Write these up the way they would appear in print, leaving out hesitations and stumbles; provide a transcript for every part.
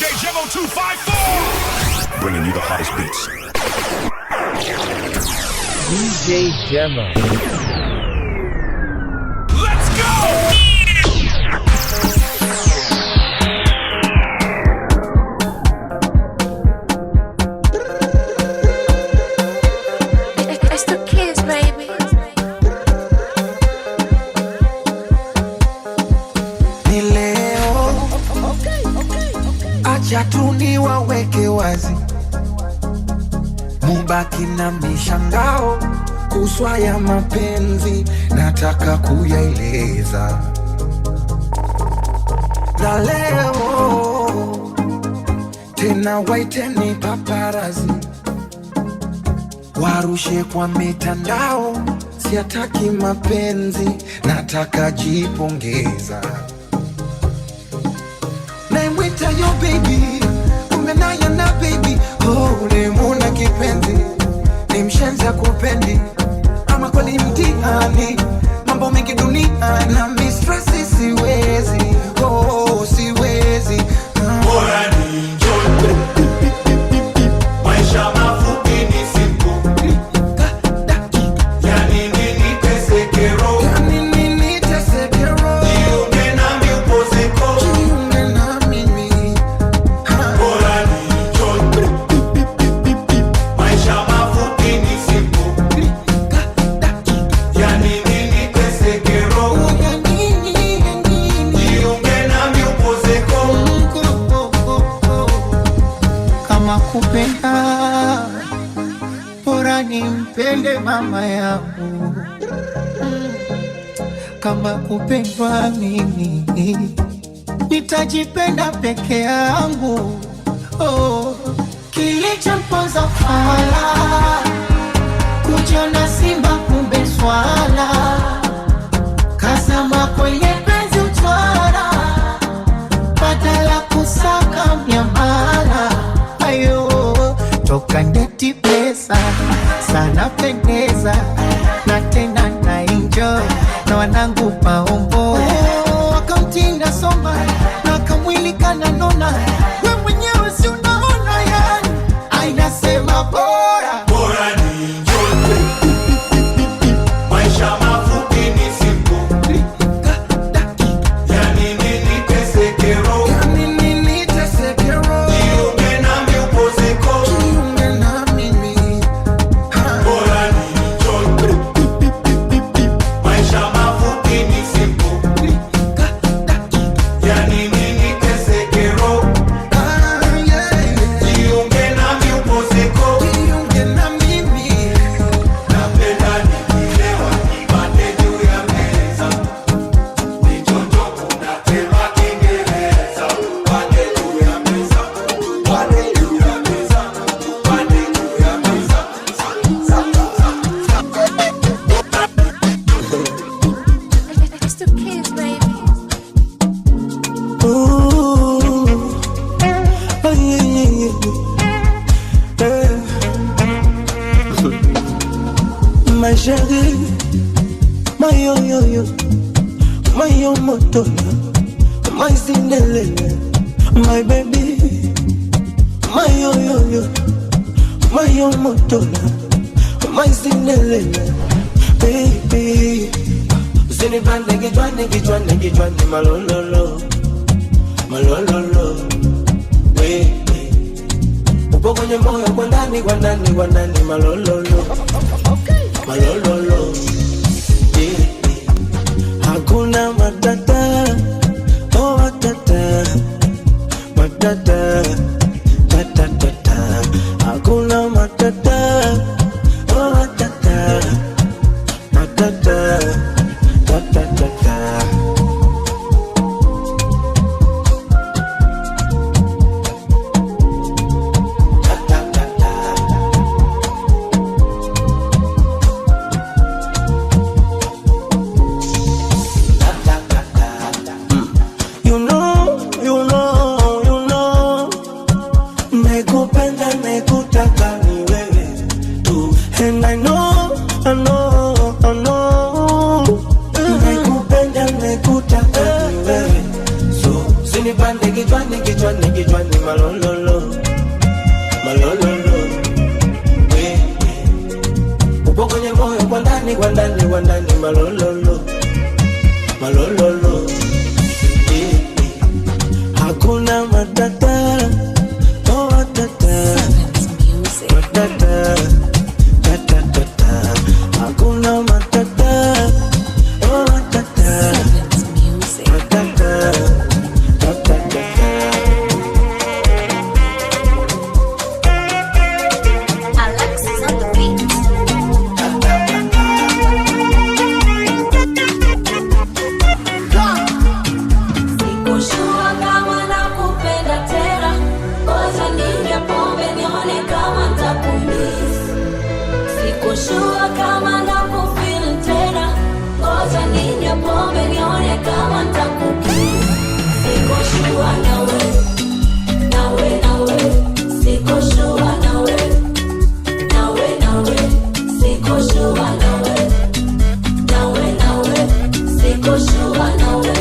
DJ Jemo 254, bringing you the hottest beats. DJ Jemo. Let's go! It's the kids, baby. Ni leo, acha tu niwaweke wazi, mubaki na mishangao kuswa ya mapenzi, nataka kuyaeleza. Na leo tena waiteni paparazi, warushe kwa mitandao, siataki mapenzi, nataka jipongeza. Naimwita yo baby, umenaya na baby, oh nimuna kipenzi, ni mshenza kupendi, ama kweli mtihani, mambo mengi dunia na mistresi, siwezi, oh siwezi. Bora ni njoo, maisha mafupi ni siku, yani nini tesekero, jiunge nami upozeko. Bora ni njoo, maisha mafupi ni siku, yani nini tesekero, jiunge nami upozeko. Kama kupenda bora nimpende mama yangu, kama kupendwa mimi nitajipenda peke yangu. Oh, kilichomponza fala kujiona simba kumbe swala, kazama kwenye penzi utwala badala kusaka miamala. Ayo, toka ndeti pesa sana pendeza, na tena na enjoy na wanangu maombo. Wakamtinda soma na kamwili kananona, we mwenyewe si unaona yani, ainasema bora Bora ni njoo, maisha mafupi ni siku, yani nini tesekero, jiunge nami upozeko. Bora ni njoo, maisha mafupi ni siku, yani nini tesekero, jiunge nami upozeko. Napenda nikilewa nipande juu ya meza, nichocho unatema Kiingereza. Pande juu ya meza, pande juu ya meza, pande juu ya meza. It's the kids, baby. My chérie, my yo-yo-yo, my yo-motola, my Cinderella, my baby, my yo-yo-yo, my yo-motola, my Cinderella, baby. Usinipande kichwani, kichwani, kichwani, malololo, malololo, baby. Upo kwenye moyo kwa ndani, kwa ndani, kwa ndani, malololo, malololo, yeah. Hakuna matata, oh matata, matata, matata. Hakuna matata, oh matata, matata, matata. kichwani malololo, malololo. Upo kwenye moyo kwa ndani malololo, malololo. Hakuna matata, oh matata, matata, tatata. Hakuna matata, oh matata, matata, tatata. Alexis on the beat. Sikushua kama nakupenda tena, ngoja ninywe pombe nione kama nitakumiss. Sikushua kama nakufeel tena, ngoja ninywe pombe nione kama nitakukiss. Sikushua nawe, sikushua nawe, sikushua nawe, sikushua nawe.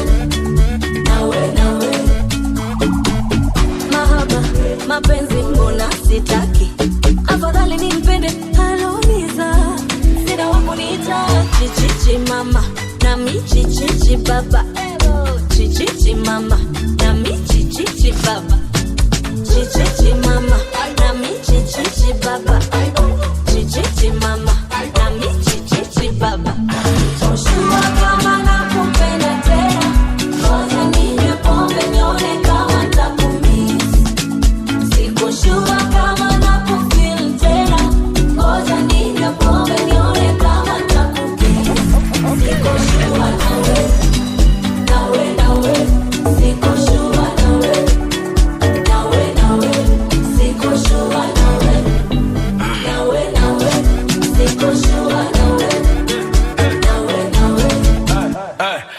Mahaba, mapenzi mbona sitaki, afadhali nimpende aloniza. Sina wakuniita chichichi mama, nami chichichi baba. Chichichi mama, nami chichichi baba. Chichichi mama, nami chichichi baba. Chichichi mama, nami chichichi baba. Sikushua kama nakupenda tena, ngoja ninywe pombe nione kama nitakumiss. Sikushua kama nakufeel tena, ngoja ninywe pombe nione kama nitakukiss. Sikushua nawe, sikushua nawe, sikushua nawe, sikushua nawe.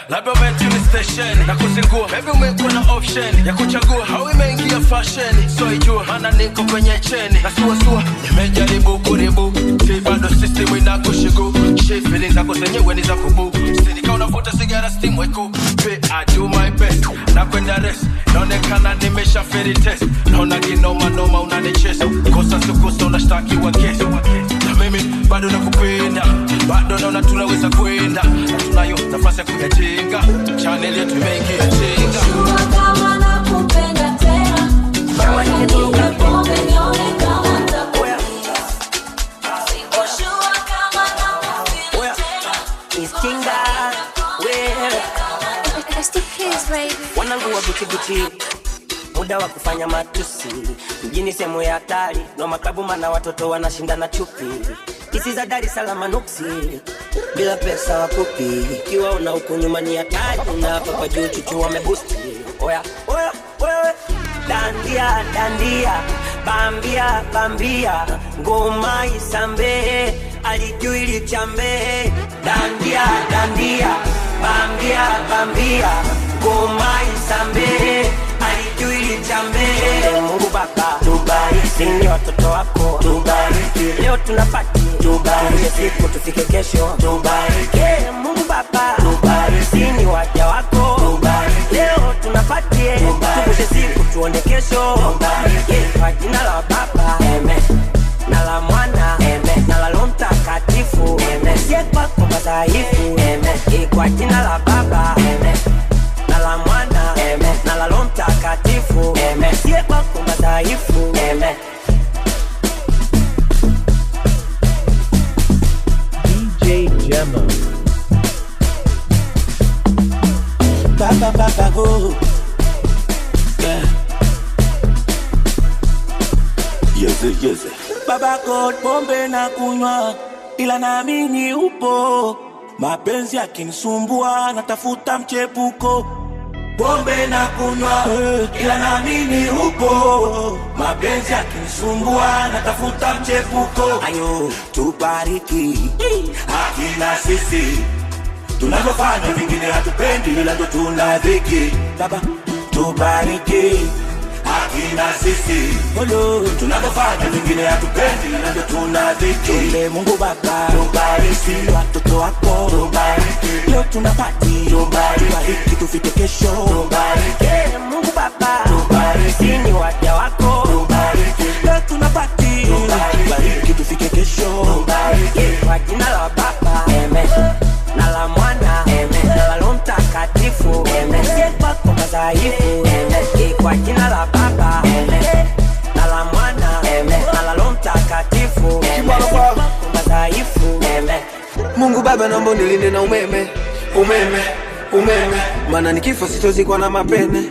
Labda umetuni station na kuzingua, maybe umekuwa na option ya kuchagua, au imeingia fashion, so ijua maana niko kwenye cheni na suasua, nimejaribu kuribu, si bado system inakushiku, shit feelings zako zenyewe ni za kubu, sinika unavuta sigara steam weku, I do my best, na kwenda rest, naonekana nimesha fairy test, naona kinoma unanicheza, kosa sikusa unashtakiwa kesi, na mimi bado nakupenda, bado naona tunaweza kwenda, na tunayo nafasi ya kuyajenga, channel yetu imeingia jenga. Sikushua kama nakupenda tena, ngoja ninywe pombe nione kama nitakukiss. Sikushua kama nakufeel tena, It's the kids, baby. wanangu wa buti muda wa kufanya matusi mjini sehemu ya hatari no maklabu mana watoto wanashinda na chupi kisi za Dar es Salaam nuksi bila pesa wakupi kiwa una huko nyuma ni hatari na hapa kwa juu chuchu wamebusti oya dandia bambia ngoma isambe alijui lichambe dandia bambia ngoma isambe alijui lichambe Mungu Baba tubariki ni watoto wako tubariki leo tunapati tubariki siku tufike kesho tubariki Mungu Baba tubariki ni waja wako tubariki leo tunapati tufike siku tuone kesho tubariki kwa jina la Baba amen na la Mwana amen na la Roho Mtakatifu amen sifa kwa madhaifu amen kwa jina la Baba amen na la Mwana amen na la Roho Mtakatifu amen sifa kwa madhaifu amen. DJ Gemma. Baba go. Yeah. Yes. Baba God, pombe na kunywa ila naamini upo. Mapenzi yakinisumbua natafuta mchepuko. Pombe na kunywa ila naamini upo. Mapenzi yakinisumbua natafuta mchepuko. Ayo tubariki hakina sisi tunavyofanya vingine hatupendi ila ndo tuna dhiki. Baba tubariki akina sisi tunapofanya vingine hatupendi na ndio tunadhiki. Tuombe Mungu Baba tubariki watoto wako, tubariki leo tunapati, tubariki tufike kesho, tubariki Mungu Baba tubariki ni waja wako, tubariki leo tunapati, tubariki tufike kesho, tubariki kwa jina la Baba amen, na la Mwana amen, na la Roho Mtakatifu amen, kwako madhaifu amen, kwa jina la Baba amen, na la Mwana amen, na la Roho Mtakatifu amen, kwako madhaifu amen. Mungu Baba naomba unilinde na umeme maana nikifa sitozikwa na mapene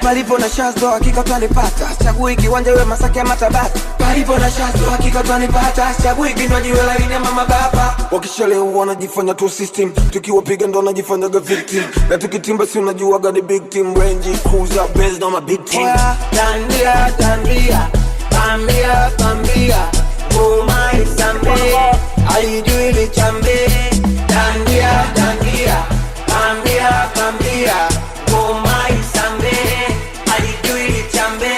palipo na shazo hakika twanipata, chagui kiwanja we Masaki ama Tabata, palipo na shazo hakika twanipata, chagui kinywaji we laini ama Mababa. Wakishaleo wanajifanya tu system, tukiwapiga ndo wanajifanyaga victim, na tukitimba si unajuaga ni big team, Range Cruiser Benz na big team. Tandia Pambia Umai Sambe Alijui lichambe. Tandia Pambia Umai Sambe Alijui lichambe.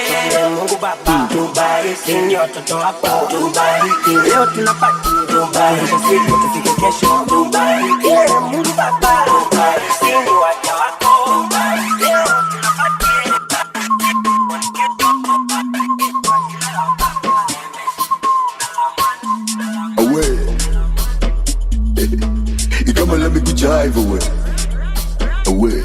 Mungu Baba tubariki ni watoto wako, tubariki leo tunapati, tubariki siku tufike kesho, tubariki Mungu Baba tubariki ni waja wako, leo tunapati. Away. You come and let me get your hive away. Away.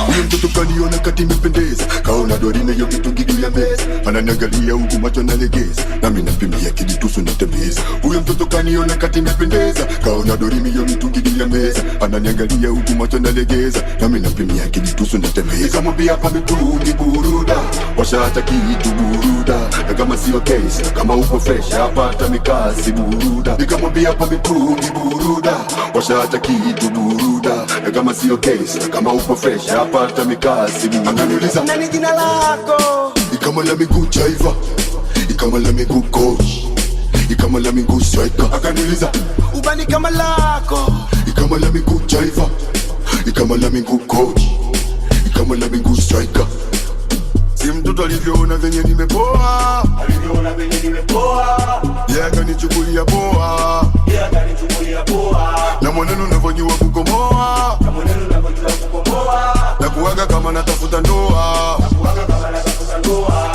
Huyo mtoto kaniona kati mependeza, kaona dorime yo kitungi juu ya meza, ananiangalia huku macho nalegeza, nami nampimia kijitusu natembeza. Huyo mtoto kaniona kati mependeza, kaona dorime yo mitungi juu ya meza, ananiangalia huku macho nalegeza, nami nampimia kijitusu natembeza. Nikamwambia hapa mitungi buruda, washa hata kitu buruda, na kama sio case, kama uko fresh hapa hata mikasi buruda. Nikamwambia hapa mitungi buruda, washa hata kitu buruda, na kama sio case, kama uko fresh hapa hata mikasi buruda. Akaniuliza Nani jina lako? ikama la miguu chaiva, ikama la miguu coach, ikama la miguu striker. Akaniuliza Ubani kama lako? ikama la miguu chaiva, ikama la miguu coach, ikama la miguu striker. Si mtoto alivyoona venye nimepoa, yeye akanichukulia poa, na mwaneno unavyojua kukomoa, na kuwaga kama natafuta ndoa.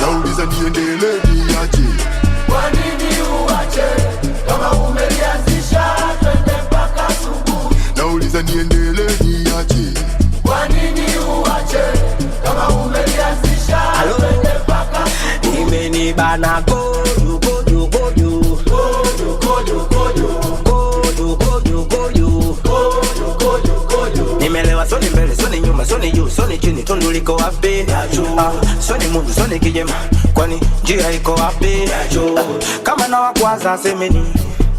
Nauliza niendelee niache? Kwa nini uache kama umelianzisha twende mpaka asubuhi? Nauliza niendelee niache? Kwa nini uache kama umelianzisha twende mpaka asubuhi? Imenibana goju nimelewa, soni mbele, soni nyuma, soni juu, soni chini, tundu liko wapi? Soni mundu, soni kijema, kwani njia iko wapi? Kama na wakwaza semeni,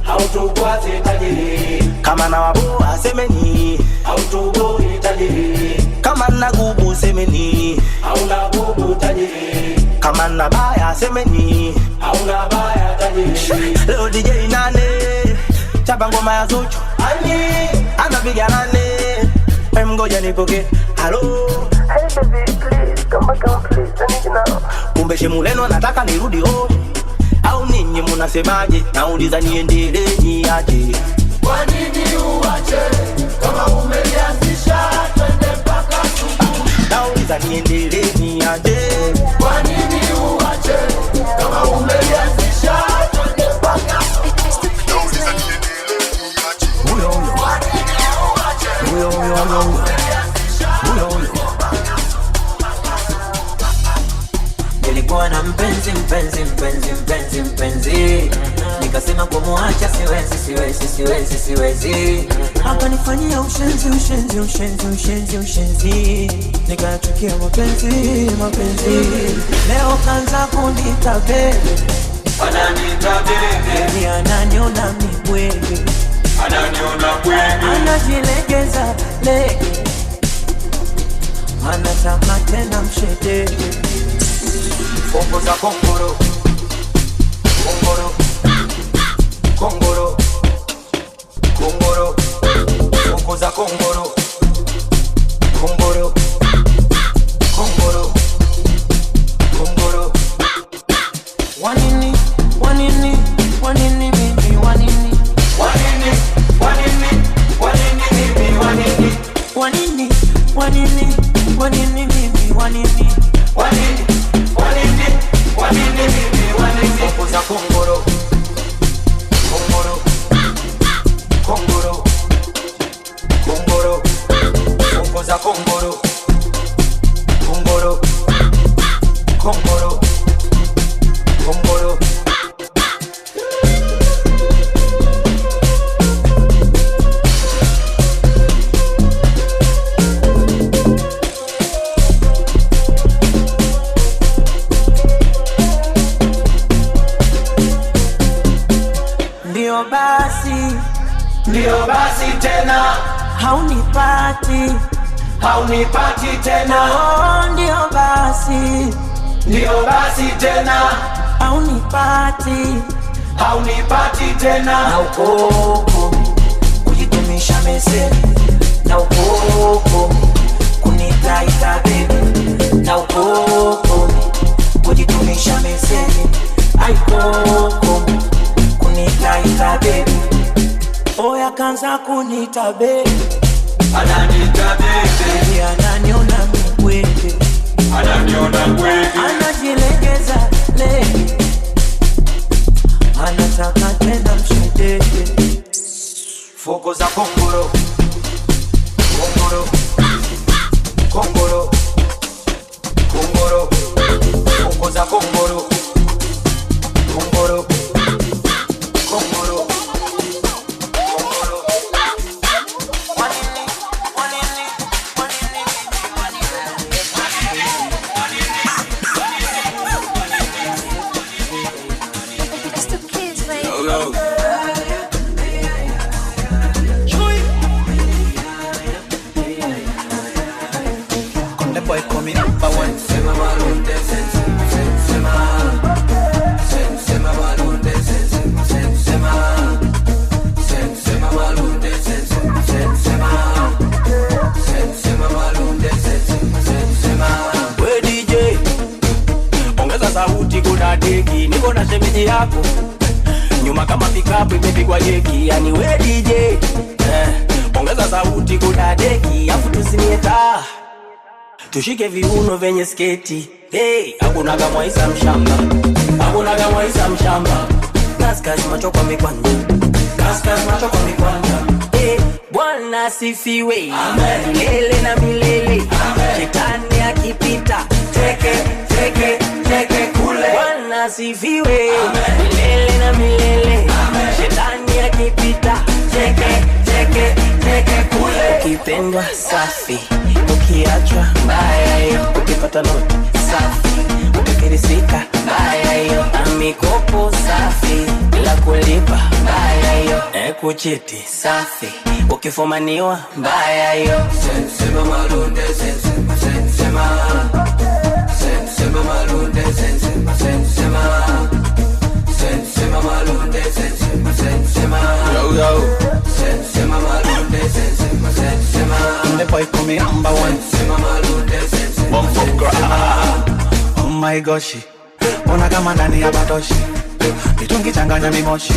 hautukwaze tajiri. kama na waboa semeni, Hautuboi tajiri. kama na gubu semeni, Hauna bubu tajiri. kama na baya semeni, Hauna baya tajiri. leo DJ nane chapa ngoma ya Zuchu Ani anapiga nane, ngoja nipoke. Hello, Hey baby, please, come back and please, I need you now. kumbe Shemuleno nataka nirudi home, au ninyi munasemaje? Nauliza niendelee niaje? kwa nini uache kama umelianzisha twende mpaka asubuhi? Nauliza niendelee niaje? Kwa nini uache kama umelianzisha twende mpaka asubuhi? Nauliza niendelee niache? Kwa nini uache kama umelianzisha Nilikuwa na mpenzi nikasema kumuacha siwezi. Akanifanyia ushenzi, nikachukia mapenzi. Leo kanza kunita bebe, ananiona mibwege, anajilegeza lege, anataka tena mshedege. Bongo za kongoro, ndio basi tena, haunipati tena, oh, ndio basi tena, haunipati tena, na ukoko kujitumisha mese, na ukoko kunitaita baby, na ukoko kujitumisha mese, aikoko kunitaita baby, oya kanza kunita baby, ananita baby, ananiona mkwete, anajilegeza lege, anataka tena mshedeke, foko za kongoro, kongoro, kongoro, kongoro, foko za kongoro, kongoro, kongoro. It's the kids, baby. the boy coming number one. We DJ, ongeza sauti kuna deki, niko na shemeji yako nyuma kama pikapu imepigwa jeki, yani we DJ ongeza sauti kuna deki, afu tusinieta tushike viuno venye sketi. Hey, hakuna kama Isa mshamba, hakuna kama Isa mshamba. Kaskas macho kwa mikwanja, kaskas macho kwa mikwanja. Hey, Bwana sifiwe, amen. Milele na milele, amen. Shetani akipita, teke, teke, teke kule. Bwana sifiwe, amen. Milele na milele, amen. Shetani akipita, teke, teke, teke kule. Ukipendwa safi, ukiachwa mbaya yo, ukipata noti safi, ukifirisika mbaya yo, amikopo safi bila kulipa mbaya yo, kuchiti safi ukifumaniwa mbaya yo. Sema malunde, sema sema malunde, sema malunde, sema yo yo, sema malunde, sema the boy coming number one. Oh my gosh, ona kama ndani ya batoshi, mitungi changanya mimoshi,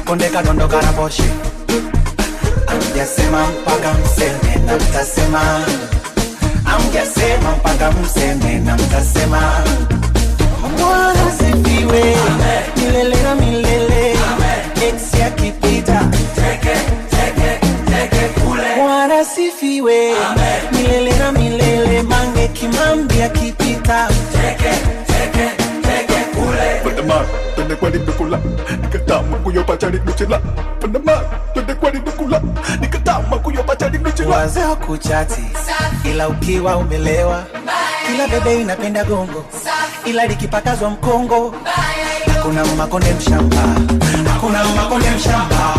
kondeka dondoka na poshi. Amjasema mpaka mseme na mtasema, amjasema mpaka mseme na mtasema. Bwana sifiwe, milele na milele, ex ya kipita, teke, teke, teke kule. Bwana sifiwe, milele na milele, mange kimambi akipita, teke, teke, teke kule. Pandama, twende kwa nidukula, nikatama kuyopacha niduchila. Pandama, twende kwa nidukula, nikatama kuyopacha niduchila. Wazeo kuchati, ila ukiwa umelewa, kila bebe inapenda gongo, ila likipakazwa mkongo, hakuna makonde mshamba, hakuna makonde mshamba.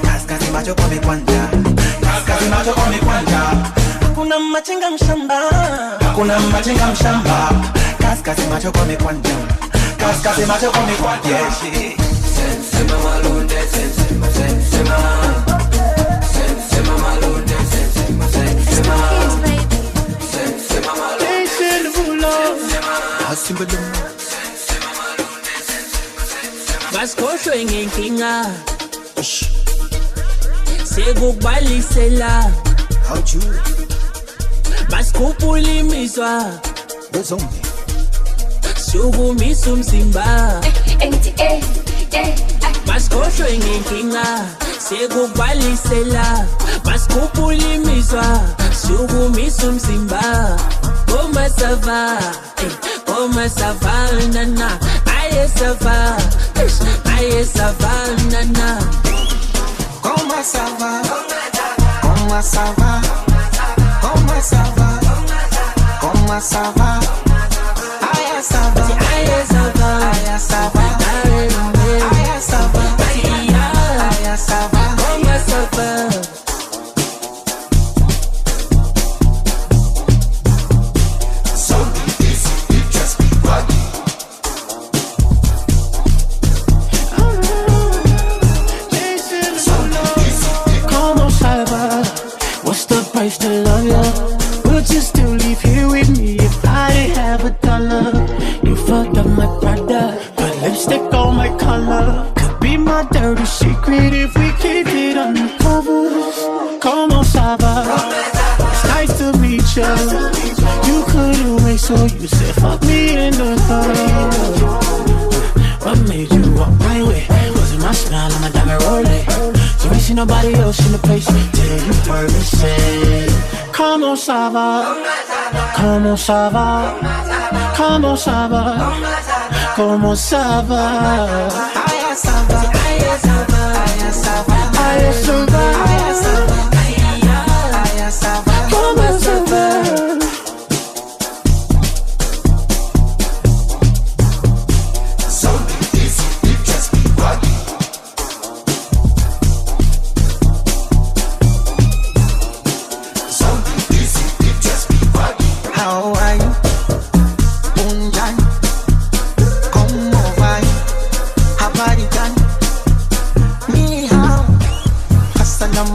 Kaskazi macho kwa mikwanja, kaskazi macho kwa mikwanja. Hakuna machinga mshamba, hakuna machinga mshamba. Kaskazi macho kwa mikwanja, kaskazi macho kwa mikwanja. Sema malunde, sema sema malunde, sema It's the kids, baby. sema malunde. Baskosho ingenkinga sekubalisela basikupulimiswa sukumisa umzimba baskosho ingenkinga sekubalisela basikupulimiswa sukumisa umzimba Koma sava, koma sava, nana. Aye sava, aye sava, nana. Koma sava, koma sava, koma sava, koma sava. Aye sava, aye sava, aye sava, aye sava, aye sava. it if we keep it undercover. Como ça va? It's nice to meet you. You couldn't wait, so you said fuck me in the club. What made you walk my way? Was it my smile or my diamond rolling? You ain't see nobody else in the place till you heard me say, Como ça va? Como ça va? Como ça va? Como ça va? Aya ça va, aya ça va, aya ça va, aya ça va, aya ça va, aya ça va. Como ça va?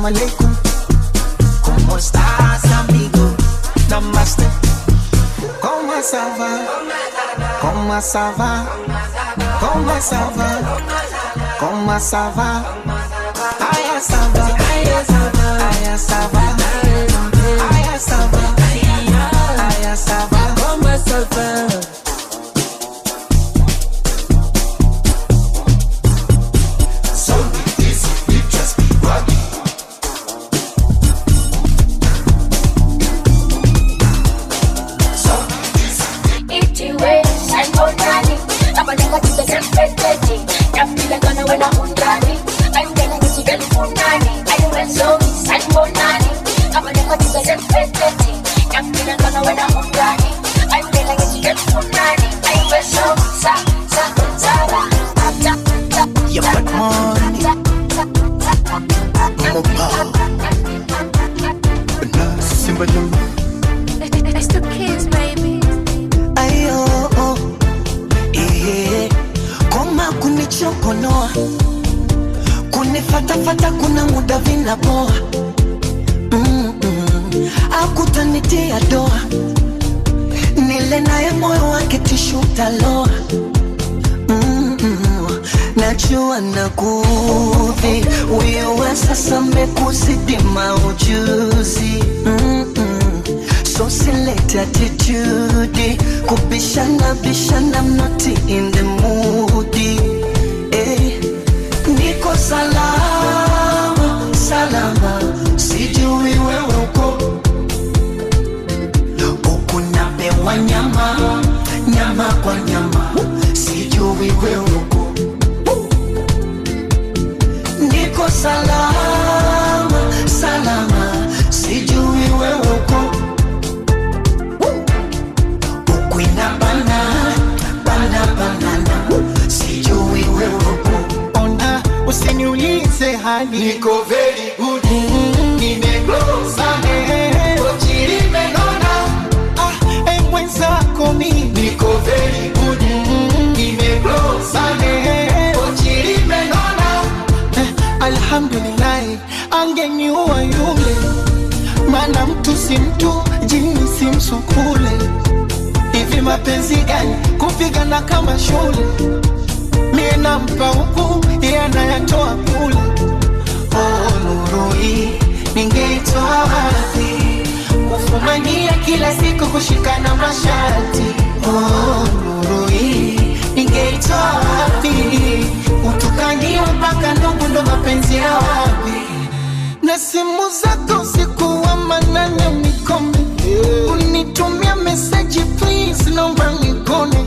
Alaikum, ¿cómo estás, amigo? Namaste. ¿Cómo ça va? ¿Cómo ça va? ¿Cómo ça va? ¿Cómo ça va? Aya ça va, aya ça va, aya ça va, aya ça va, aya ça va. ¿Cómo ça va? It's the kids, baby. Ayo, oh, koma kunichokonoa, kunifatafata kuna muda vinapoa, akutanitia doa, nile naye moyo wake tishu taloa, najua nakuudhi, wewe sasa mekuzidi maujuzi, so select attitude, kubishana bishana, I'm not in the mood. Niko salama, salama, sijui wewe uko napewa nyama, nyama kwa nyama, sijui wewe uko. Niko salama, salama, sijui wewe uko. Sijui wewe uko. Ona usiniulize hali, niko very good, nimegrow sana, kochiri menona. Mwenzako mimi niko very good, nimegrow sana, kochiri menona. Alhamdulillah, angeniua yule, maana mtu si mtu, jini si msukule. Hivi mapenzi gani kupigana kama shule? Mie nampa huku, yeye anayatoa kule. Oh, nuru hii ningeitoa wapi? Kufumania kila siku kushikana mashati. Oh, nuru hii ningeitoa wapi? Utukania mpaka ndugu ndo mapenzi ya wapi? Na simu zako usiku wa manane unikome, unitumia message please naomba nikone.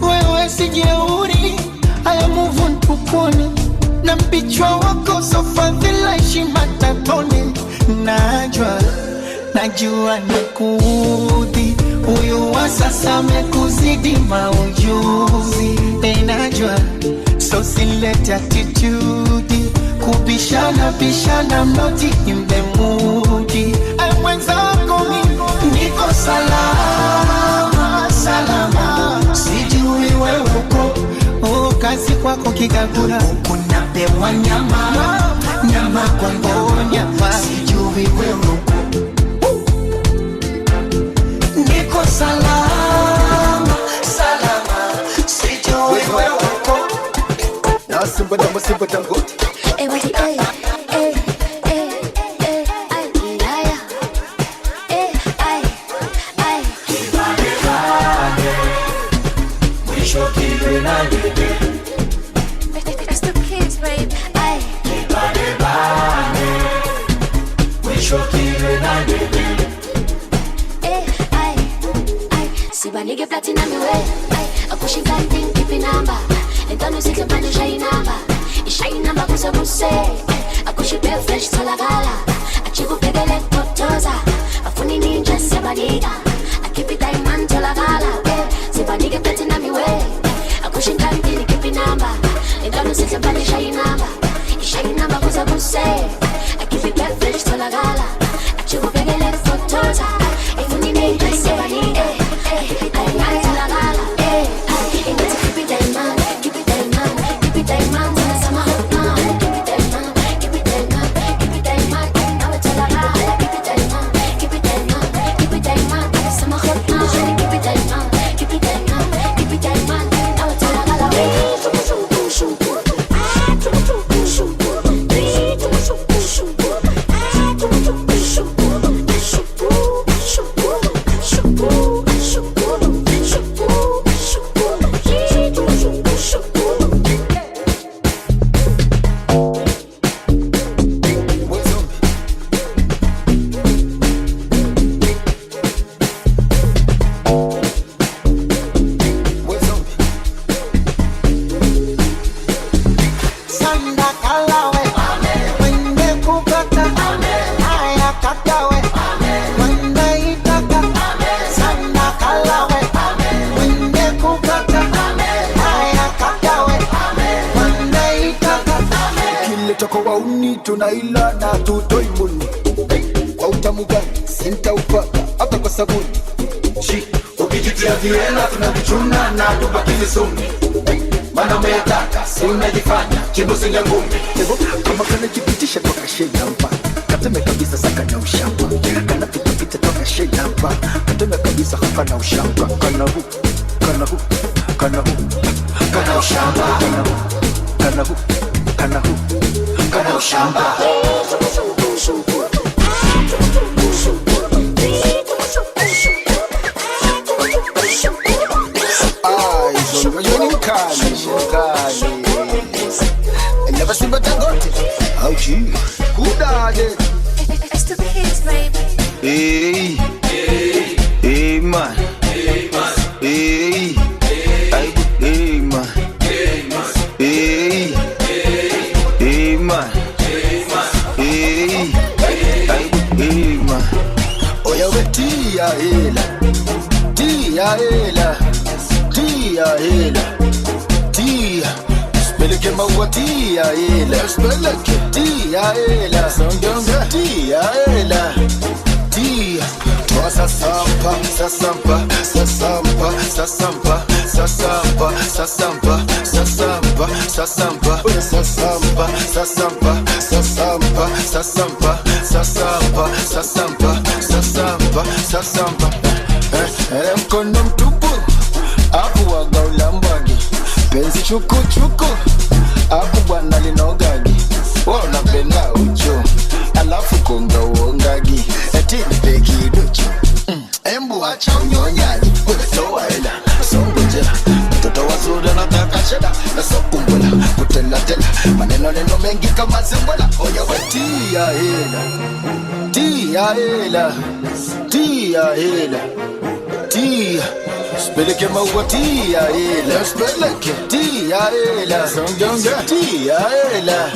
Wewe sijeuri, haya move on tukone, na mpichwa wako sofa vila heshima tatone. Najua nakuudhi, huyu wa sasa mekuzidi maujuzi. Najua so select attitude, kubishana bishana, I'm not in the mood. Mwenzako mimi niko salama, salama, sijui wewe uko. Kazi kwako kikagura, ukunapewa nyama, nyama kwa nyama, sijui wewe uko. Niko salama, salama, sijui wewe uko. Na simba dangote Everybody, ay, ay, ay, ay, ay, yeah, ay, ay, ay. It's the kids, baby. Ay. Sibanike platinum way. Ay, akushika thing keep number. Entano sihle manje shay number. Ishay number kusabuse. Akushipe fresh tholakala. Achikubhekele kotoza. Afuni ninja sibanika. Akipi diamond tholakala. Sibanike platinum way. Akushika thing keep number. Entano sihle manje shay number. Ishay number kusabuse. Akipi fresh tholakala. Achikubhekele kotoza. Afuni ninja sibanika. Tunaila na tutoi muni kwa utamu gani sintaupata hata kwa sabuni. Ukijitia viela tunavichuna na tubakizi sumi. Mana umeyataka si unajifanya chimbusi ngangumi. Kama kana jipitisha toka shenamba kateme kabisa saka na ushamba. Kana pita toka shenamba kateme kabisa haka na ushamba. Kana hu kana hu kana hu kana ushamba. Kana hu kana hu kana ushamba. Never seen but I got it. Oh gee, who died it? It's the kids, baby. Hey, hey, hey man, hey man, hey, hey man, hey man, hey, hey man, hey, hey man. Oh yeah, we tia hela, tia hela, tia hela, tia. Speleke maua tia hela, speleke tia hela, sondonga tia hela, tia. Toa sasampa, sasampa, sasampa, sasampa, sasampa, sasampa, sasampa, sasampa, sasampa, sasampa, sasampa, sasampa, sasampa, sasampa, sasampa, sasampa. Mkono mtupu, apu waga ulambagi. Penzi chuku chuku, apu bwana linogagi. Wanapenda ucho, alafu konga uongagi. Eti nipeki duchu, embu wacha unyonyaji. Toa hela, songo jela. Mtoto wazuri nataka sheda, na sokumbula, kutela tela. Maneno neno mengi kama zimbola. Oya we tia hela, tia hela, tia hela, tia. Speleke maua tia hela, speleke tia hela, sondonga tia hela,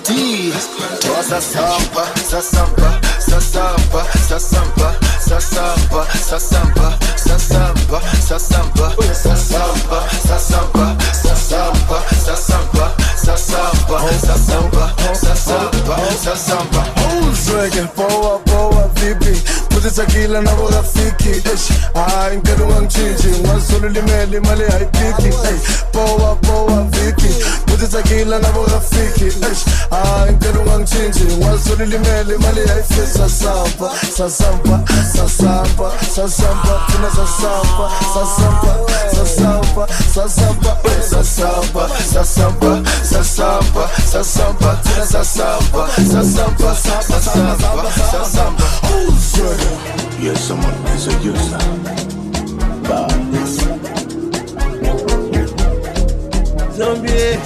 tia. Toa sasampa, sasampa, sasampa, sasampa, sasampa, sasampa, sasampa, sasampa, sasampa, sasampa, sasampa, sasampa, sasampa, sasampa, sasampa, sasampa. Uzweke poa poa vipi, putisa kila na rafiki. Ngadu ngchinji, ngazulu limeli mali haipiki. Poa poa vipi, putisa kila na rafiki. Ngadu ngchinji, ngazulu limeli mali haipiki. Sasampa, sasampa, sasampa, sasampa, tuna sasampa, sasampa, sasampa, sasampa, sasampa, sasampa, sasampa, Sasamba, tena sasamba, sasamba, sasamba, sasamba. Yes, someone is a user. Zombie.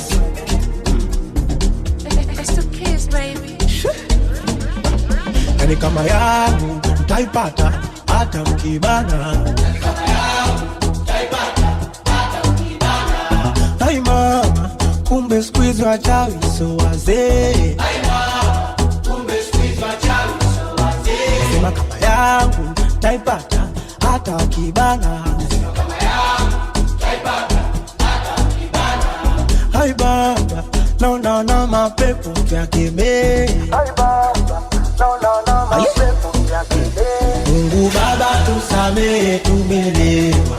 It's the kids, baby. Yani kama yangu utaipata hata mkibana. Hai mama, kumbe squeeze wachawi so wazee. Sema kama yangu utaipata hata wakibana. Hai baba, naona mapepo yakemea. Hai baba, naona mapepo yakemea. Mungu Baba tusamehe, tumelewa.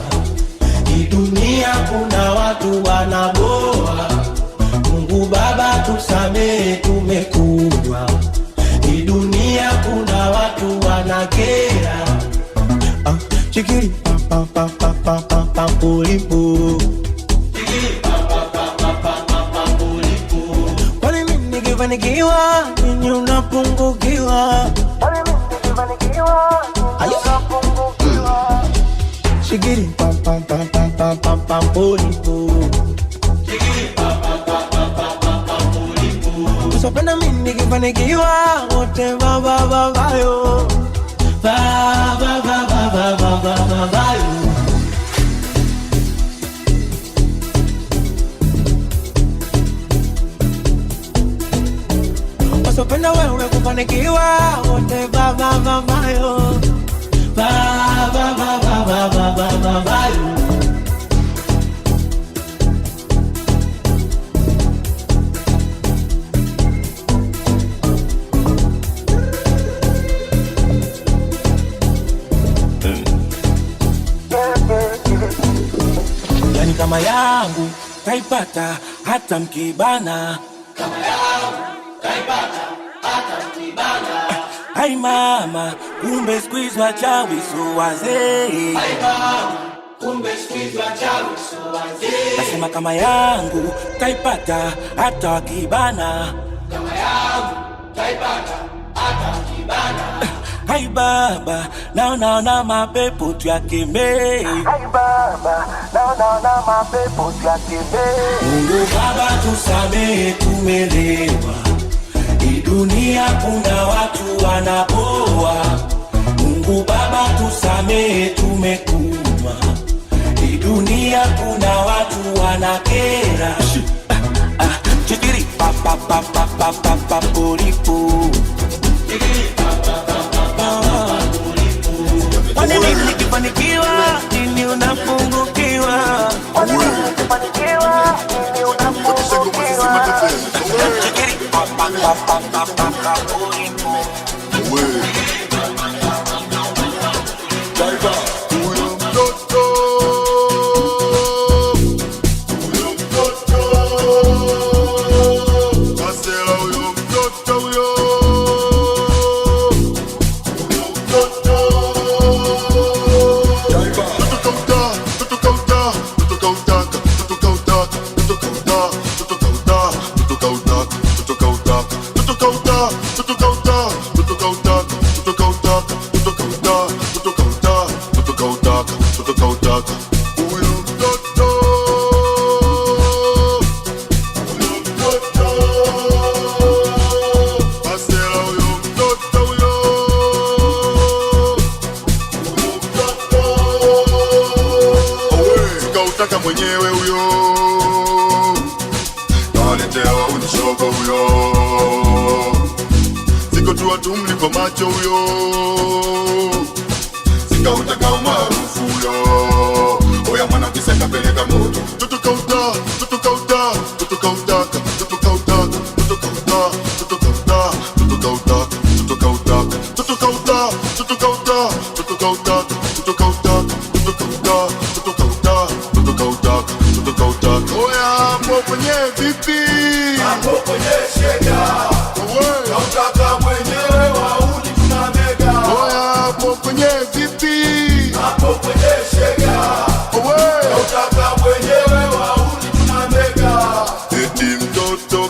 Hii dunia kuna watu wanaboa. Mungu Baba tusamehe, tumekuwa. Hii dunia kuna watu wanakera. Chikiri pa pa pa pa pa pa pa polipo. Kwani mimi nikifanikiwa nini unapungukiwa? Kwani mimi nikifanikiwa nini unapungukiwa? Shigiri pam pam pam pam pam pam pam polipo. Shigiri pam pam pam pam pam pam pam polipo. Usipenda mimi nikifanikiwa wote baba baba yo. Baba baba baba baba yo. Usipenda wewe kufanikiwa wote baba baba yo. Baba baba baba baba yo. Yani kama yangu taipata hata mkibana. Kama yangu taipata hata mkibana. Hai mama, kumbe squeeze wachawi so wazee. Hai mama, kumbe squeeze wachawi so wazee. Nasema kama yangu taipata hata wakibana. Kama yangu taipata hata wakibana. Hai baba, naona mapepo tuyakemee. Hai baba, naona mapepo tuyakemee. Mungu Baba tusamehe, tumelewa. Hii dunia kuna watu wanaboa. Mungu Baba tusamehe, tumekunywa. Hii dunia kuna watu wanakera. Chikiri pa pa pa pa pa pa pa polipo. Chikiri pa pa pa pa pa polipo. Kwani mimi nikifanikiwa nini unapungukiwa? Kwani mimi nikifanikiwa nini unapungukiwa? Chikiri pa pa pa pa pa pa pa polipo. Sikautaka mwenyewe huyo, kawaletewa unishoga huyo. Sikotua tumlipo macho huyo, sikautaka umaarufu huyo. Oya mwana kiseka peleka moto. Tutukauta, tutukauta, tutukautaka, tutukautaka, tutukauta, tutukauta, tutukautaka, tutukautaka, tutukauta, tutukauta, tutukautaka, tutukautaka, tutukauta, tutukauta, tutukautaka, tutukautaka. Oya hapo kwenye vipi? Hapo kwenye shega. Kautaka mwenyewe wauni tunamega. Oya hapo kwenye vipi? Hapo kwenye shega. Kautaka mwenyewe wauni tunamega. Eti mtoto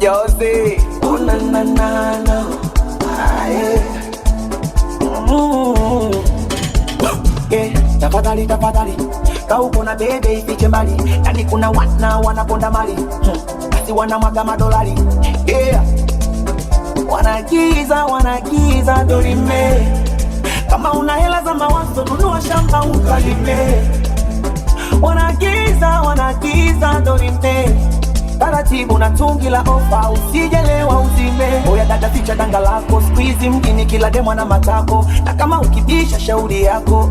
Josie, oh na na na na, tafadhali tafadhali, kauko na bebe ifiche mbali, yani kuna wanaponda mali, basi wanamwaga madolari, yeah. Wanagiza dorime, kama una hela za mawazo nunua shamba ukalime. Wanagiza dorime, taratibu na tungi la ofa usijelewa uzime. Oya dada ficha danga lako, squeeze mjini kila demo na matako, na kama ukibisha shauri yako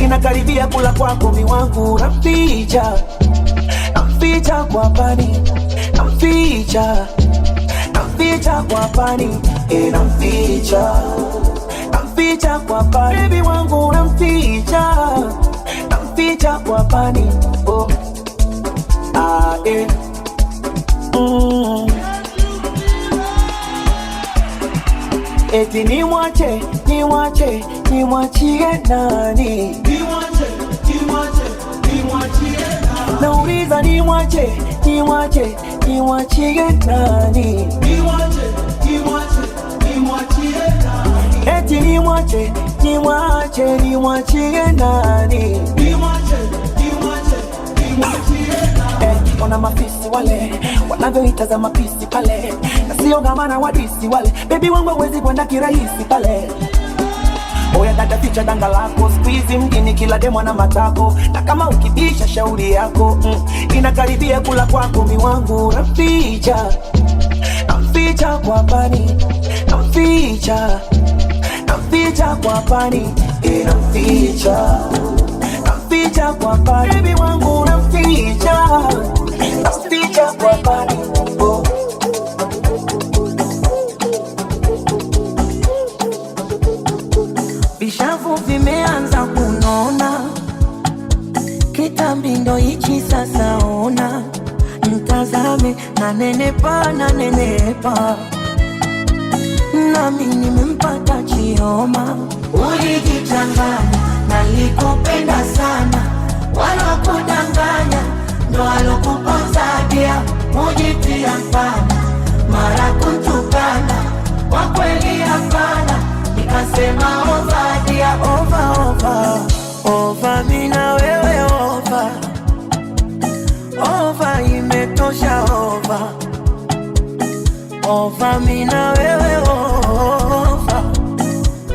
inakaribia kula kwako. Miwangu namficha kwa pani, namficha kwa pani, namficha kwa pani. Baby wangu namficha kwa pani, oh eti nimwachie nani? Nauliza nimwachie nani? Eti nimwachie nani? Ona mafisi wale wanavyoitaza mapisi pale, na sio gamana wadisi wale. Baby wangu hawezi kwenda kirahisi pale. Oya dada ficha danga lako, squeeze mjini kila demo na matako, na kama ukibisha shauri yako inakaribia kula kwako. Miwangu namficha kwa pani, namficha kwa pani, namficha kwa pani. Baby wangu namficha kwa pani, oh. Vishavu vimeanza kunona, kitambi ndo hichi sasa. Ona mtazame, nanenepa nami nimempata Chioma. Ulijichanganya, nalikupenda sana, wala kudanganya ndo alokupozadia. Mujitia mfana, mara kuntukana, kwa kweli hapana, nikasema ovadia. Ova mina wewe ova imetosha. Ova mina wewe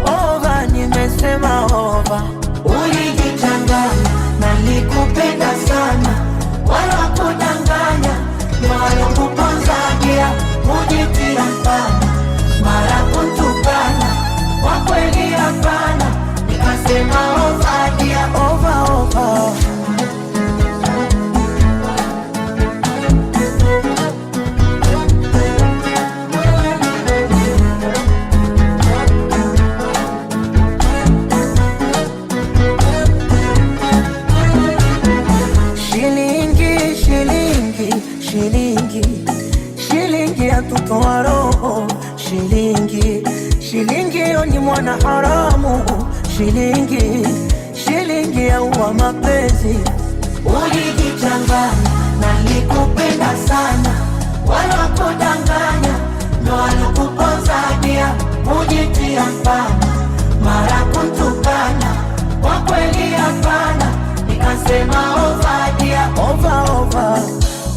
ova nimesema ova. Ulijichanganya, nalikupenda sana, wala kudanganya ndo alokupozadia. Mujitia mfana, mara kuntukana, kwa kweli hapana, nikasema ovadia. Shilingi yatutoa roho, shilingi yo ni mwana haramu, shilingi ya uwa mapenzi. Ulijichanganya, nalikupenda sana, wala kudanganya ndo alokupozadia. Mujitia mfana, mara kuntukana, kwa kweli hapana, nikasema ovadia.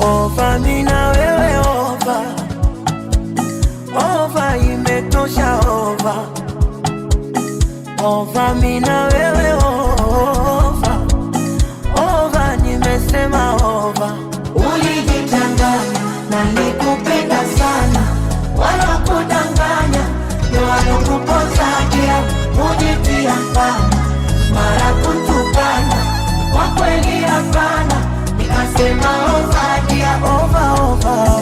Ova mina wewe Over mina wewe over. Over nimesema over. Ulijitanganya na nikupenda sana. Wala kudanganya ndio walokupozadia. Ujitia mfano mara kutukana. Kwa kweli hapana. Nikasema over dia over over.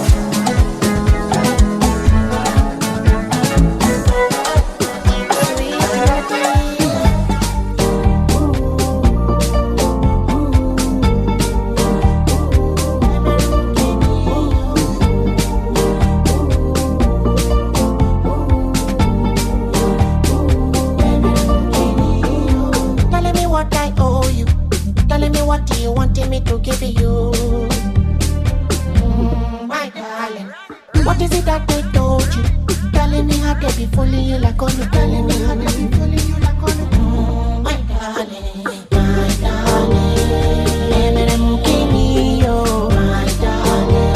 Me to give you, my darling. What is it that they told you? Telling me how to be fully you like on you. Telling me how to be fully you like on you. My darling, my darling. Emere mukini yo, my darling.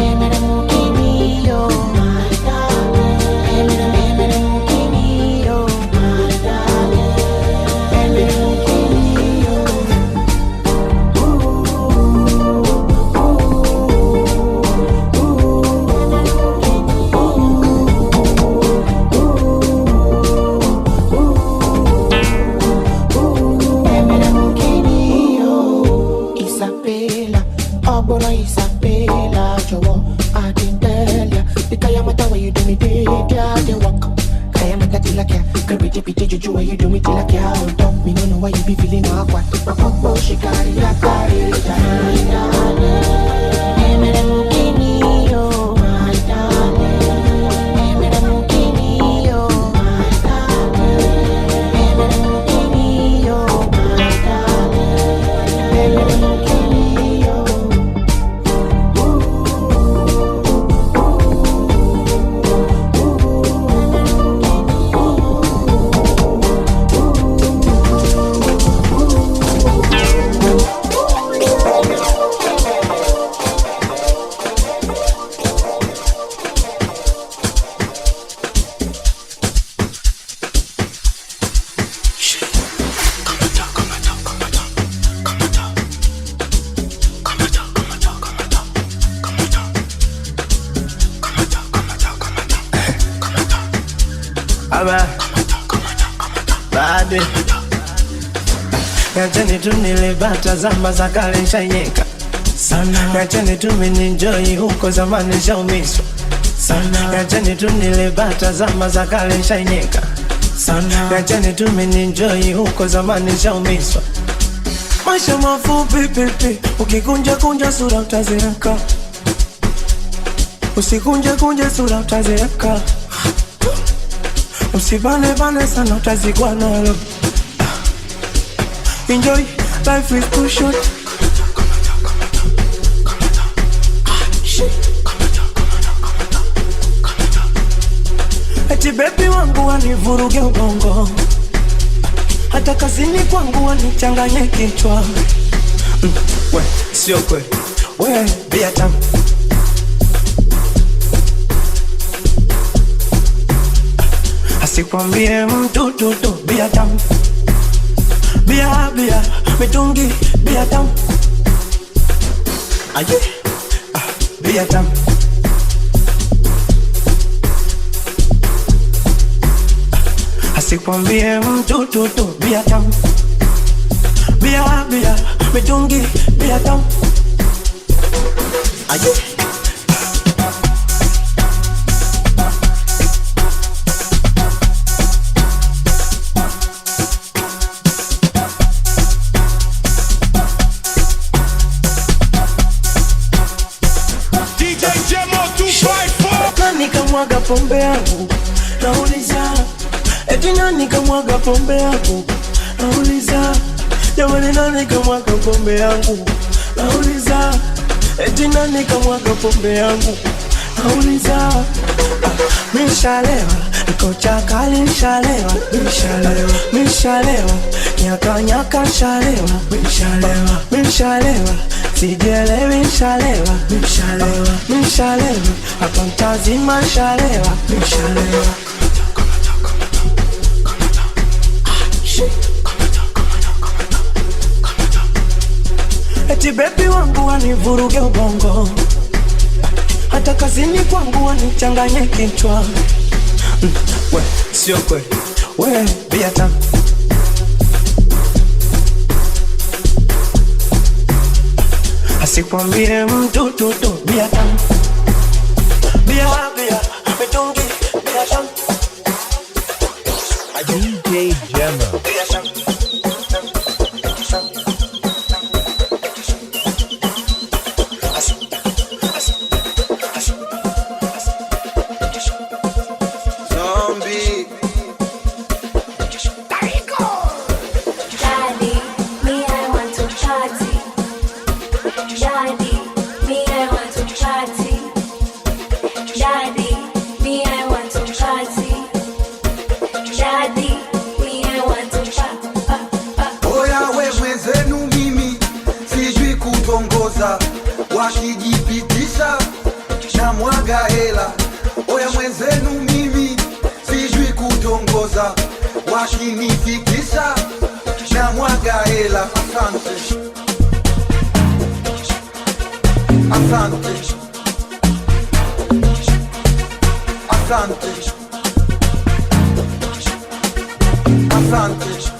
Emere mukini yo, my darling. Emere mukini yo, my darling. Emere mukini yo. Isabella, Joe, I didn't tell ya. The Kayamata where you do me day, yeah, they walk. Kayamata till I care. Creepy, pity, juju where you do me till I care. Hold up, me no know why you be feeling awkward. Papa, she carry ya, carry ya. My darling, Emere mukini yo, my darling. Emere mukini yo, my darling. Emere mukini yo, my darling. Emere mukini yo. Babe Yacheni tu nilibata zamba za kale nshanyeka sana. Yacheni tu mininjoi huko zamani nshaumiswa sana. Yacheni tu nilibata zamba za kale nshanyeka sana. Yacheni tu mininjoi huko zamani nshaumiswa. Maisha mafupi pipi, ukikunja kunja sura utazeeka. Usikunje kunje sura utazeeka. Usibane bane sana utazikwa nalo. Enjoy, life is too short. Eti baby wangu wanivuruge ubongo. Hata kazini kwangu wanichanganye kichwa. We, sio kweli. We, bia tamu. Asikwambie mtu tutu bia tamu. Bia, bia, mitungi, bia tamu. Aye, bia tamu. Asikwambie mtu tutu bia tamu. Bia, bia, mitungi, bia tamu. Aye. Nikamwaga pombe yangu, nauliza eti nani kamwaga pombe yangu, nauliza jamani nani kamwaga pombe yangu, nauliza eti nani kamwaga pombe yangu, nauliza mishalewa, niko chakali mishalewa, mishalewa, nyaka shalewa, mishalewa, sijelewi mishalewa, hapa mtazima mishalewa, Eti baby wangu wanivuruge ubongo, hata kazini kwangu wanichanganye kichwa. We, sio kweli, we bia tamu. Asikwambie mtu tutu bia tamu. Bia, mitungi, bia tamu. DJ Gemma. Bia tamu. Wakijipitisha na mwaga hela. Oya mwenzenu mimi sijui kutongoza, wakinifikisha na mwaga hela. Asante, asante, asante, asante.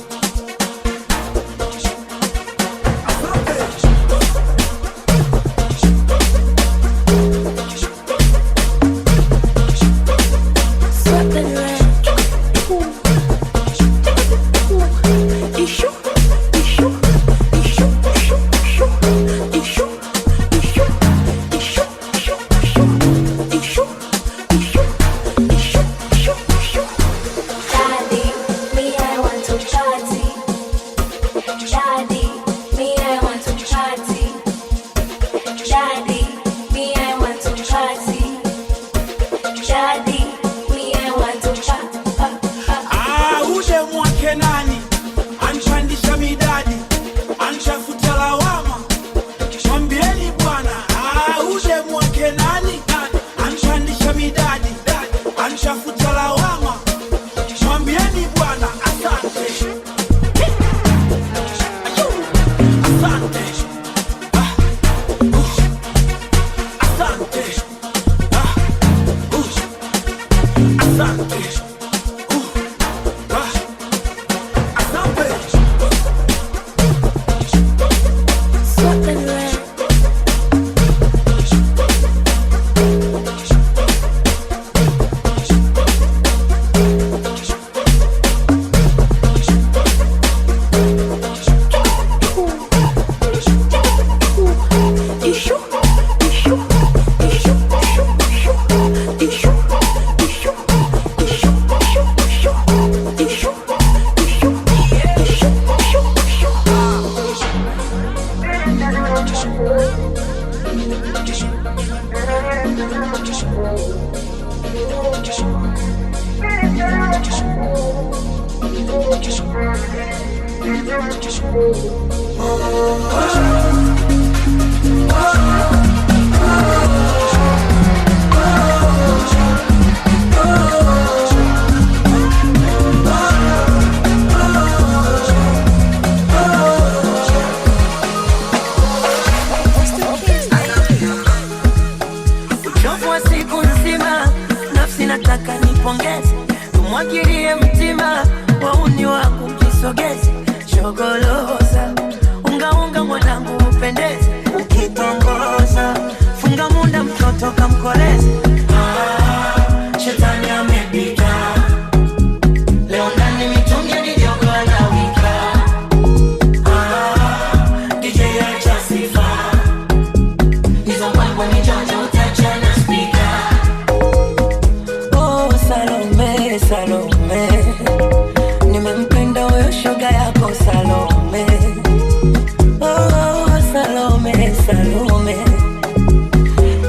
Salome,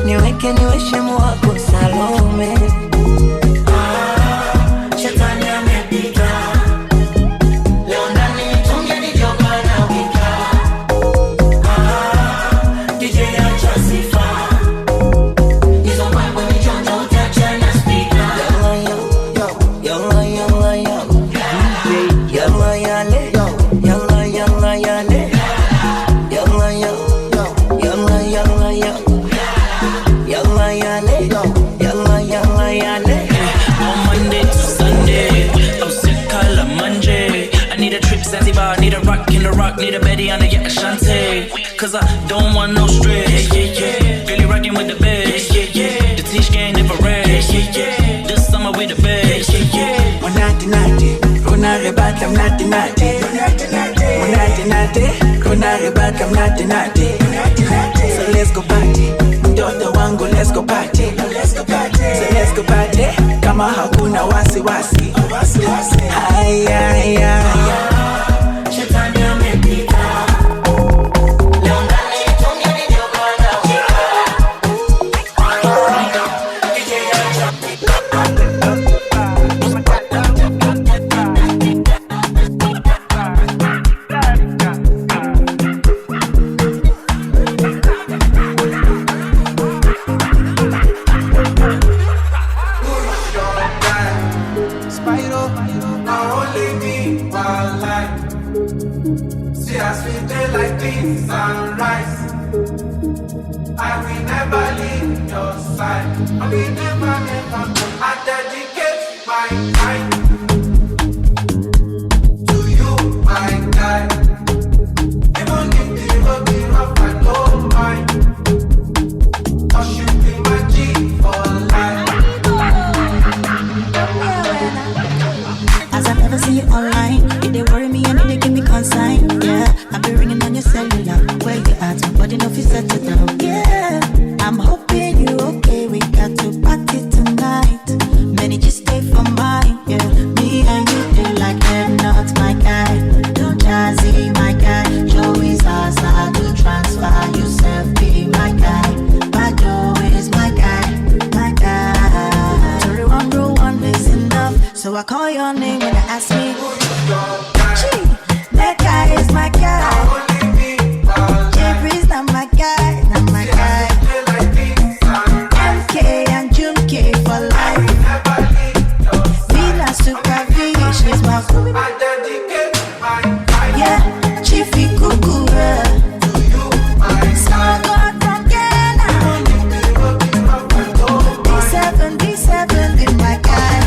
niweke niweshe mwako. Need a Betty under your Ashante. Cause I don't want no stress. Really rockin' with the best. The Tish gang never rest. This summer we the best. One nighty, Rona rebat, I'm natty. One nighty, Rona rebat, I'm natty. So let's go party. Mtoto wangu, let's go party. So let's go party. Kama hakuna wasi. Haya. Shetani amepita. Leo ndani tunia nijogana Spyro, now only me one life. See us we day like this sunrise. I will never leave your side. I will never. I dedicate my time to you, my guy. Even if the road be rough, I don't mind. 'Cause you be my G for life. As I never see you online, it they worry me and it they give me consign. Yeah, I be ringing on your cellular. Where you at? Nobody know if you settle down. Yeah, I'm hoping you okay. We got to party tonight. Many just stay for mine. Yeah, me and you do like them, not my guy. Don't Jazzy, my guy. Joey's Zaza, do transfer yourself, be my guy. My Joe is my guy, my guy. 31 is enough, so I call your name when I ask me. Gee, that guy is my guy. Jeffrey's not my guy, not my guy. MK and Junke for life. Vina Super V, she's my boo. Yeah, Chiefy Cuckoo. Smargot from Ghana. D7 be my guy.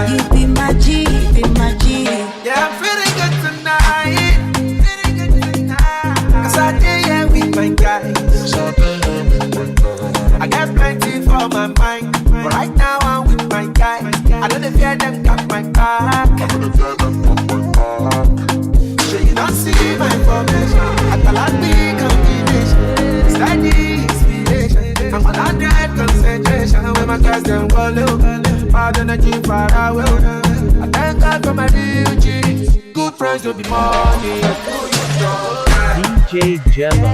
You be my G, be my G. Yeah, I'm feeling good tonight. 'Cause I did yeah with my guys. I got plenty for my mind. But right now I'm with my guys. I don't fear them got my back. So you don't see my information. I call out big combination. Steady inspiration. I'm on 100 concentration. When my guys them go low, bad energy far away. I thank God for my real G's. Good friends will be money. DJ Gemma.